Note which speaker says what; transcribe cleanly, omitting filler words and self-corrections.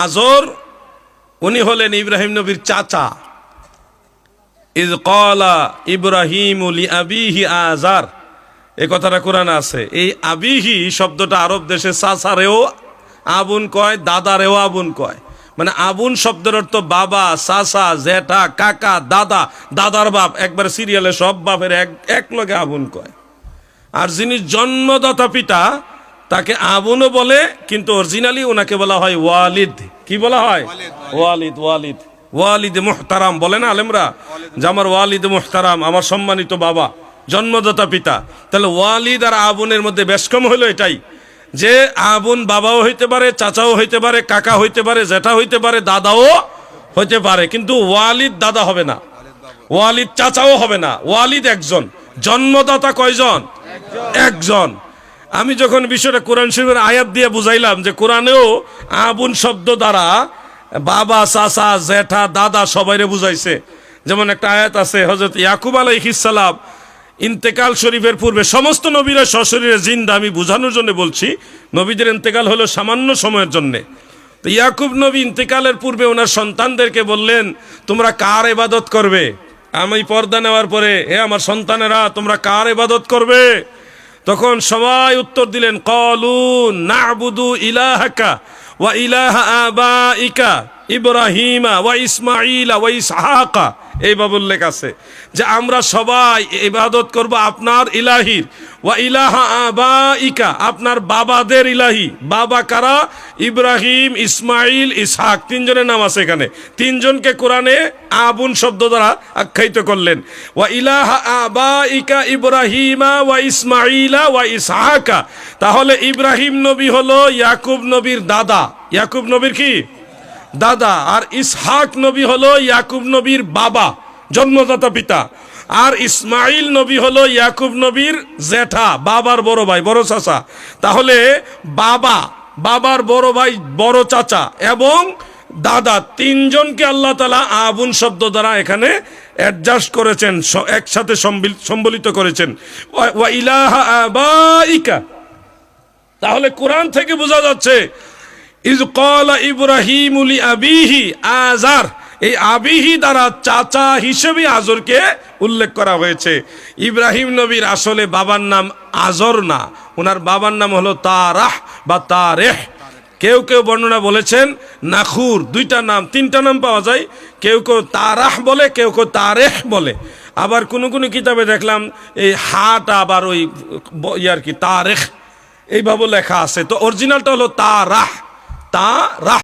Speaker 1: আজর উনি হলেন ইব্রাহিম নবীর চাচা। ইজ ক্বালা ইব্রাহিমু লিআবিহি আযার, এই কথাটা কোরআনে আছে। এই আবিহি শব্দটা আরব দেশে চাচারেও আবুন কয়, দাদারেও আবুন কয়। মানে আবুন শব্দের অর্থ বাবা, চাচা, জেঠা, কাকা, দাদা, দাদার বাপ, একবার সিরিয়ালে সব বাপের এক লগে আবুন কয়। আর যিনি জন্মদাতা পিতা তাকে আবুনও বলে, কিন্তু অরিজিনালি ওনাকে বলা হয় ওয়ালিদ। কি বলা হয়? ওয়ালিদ। ওয়ালিদ ওয়ালিদ মুহতারাম বলে না আলেমরা, যে আমার ওয়ালিদ মুহতারাম, আমার সম্মানিত বাবা, জন্মদাতা পিতা। তাহলে ওয়ালিদ আর আবুনের মধ্যে বেশ কম হলো এটাই, যে আবুন বাবাও হইতে পারে, চাচাও হইতে পারে, কাকা হইতে পারে, জেঠা হইতে পারে, দাদাও হইতে পারে, কিন্তু ওয়ালিদ দাদা হবে না, ওয়ালিদ চাচাও হবে না। ওয়ালিদ একজন, জন্মদাতা কয়জন? একজন। আমি যখন বিষয়টা কোরআন শরীফের আয়াত দিয়ে বুঝাইলাম যে কোরআনেও আবুন শব্দ দ্বারা বাবা, চাচা, জেঠা, দাদা সবাইরে বুঝাইছে। যেমন একটা আয়াত আছে, হযরত ইয়াকুব আলাইহিস সালাম ইন্তেকাল শরীফের পূর্বে, সমস্ত নবীরা সশরীরে জিন্দা, আমি বোঝানোর জন্য বলছি, নবীদের ইন্তেকাল হলো সামান্য সময়ের জন্য। তো ইয়াকুব নবী ইন্তেকালের পূর্বে ওনার সন্তানদেরকে বললেন, তোমরা কার ইবাদত করবে? আমি পর্দা নেওয়ার পরে, হে আমার সন্তানেরা, তোমরা কার ইবাদত করবে? তখন সবাই উত্তর দিলেন, ক্বালু না'বুদু ইলাহাকা ওয়া ইলাহা আবাইকা ইব্রাহিমা ওয়া ইসমাঈলা ওয়া ইসহাকা। এইভাবে উল্লেখ আছে যে আমরা সবাই ইবাদত করব আপনার ইলাহির, ওয়া ইলাহা আবাইকা, আপনার বাবাদের ইলাহি। বাবা কারা? ইব্রাহিম, ইসমাইল, ইসহাক, তিনজনের নাম আছে এখানে। তিনজনকে কোরআনে আবুন শব্দ দ্বারা আখ্যায়িত করলেন। ওয়া ইলাহা আবাইকা ইব্রাহিমা ওয়া ইসমাঈলা ওয়া ইসহাকা। তাহলে ইব্রাহিম নবী হলো ইয়াকুব নবীর দাদা। ইয়াকুব নবীর কি? দাদা। আর ইসহাক নবী হলো ইয়াকুব নবীর বাবা, জন্মদাতা পিতা। আর ইসমাইল নবী হলো ইয়াকুব নবীর জেঠা, বাবার বড় ভাই, বড় চাচা। তাহলে বাবা, বাবার বড় ভাই, বড় চাচা এবং দাদা, তিনজনকে আল্লাহ তাআলা আবুন শব্দ দ্বারা এখানে অ্যাডজাস্ট করেছেন, একসাথে সম্বলিত করেছেন। ওয়া ইলাহা আবাইকা। তাহলে কোরআন থেকে বোঝা যাচ্ছে ইজ ক্বালা ইব্রাহিমু লিআবিহি আযার, এই আবিহি দ্বারা চাচা হিসেবে আজরকে উল্লেখ করা হয়েছে। ইব্রাহিম নবীর আসলে বাবার নাম আজর না, ওনার বাবার নাম হলো তারাহ বা তারেহ। কেউ কেউ বর্ণনা বলেছেন নাখুর, দুইটা নাম, তিনটা নাম পাওয়া যায়। কেউ কেউ তারাহ বলে, কেউ কেউ তারেহ বলে। আবার কোন কোন কিতাবে দেখলাম এই হাটা আবার ওই ইয়ার কি তারেহ এইভাবে লেখা আছে। তো অরিজিনালটা হলো তারাহ, তারাহ।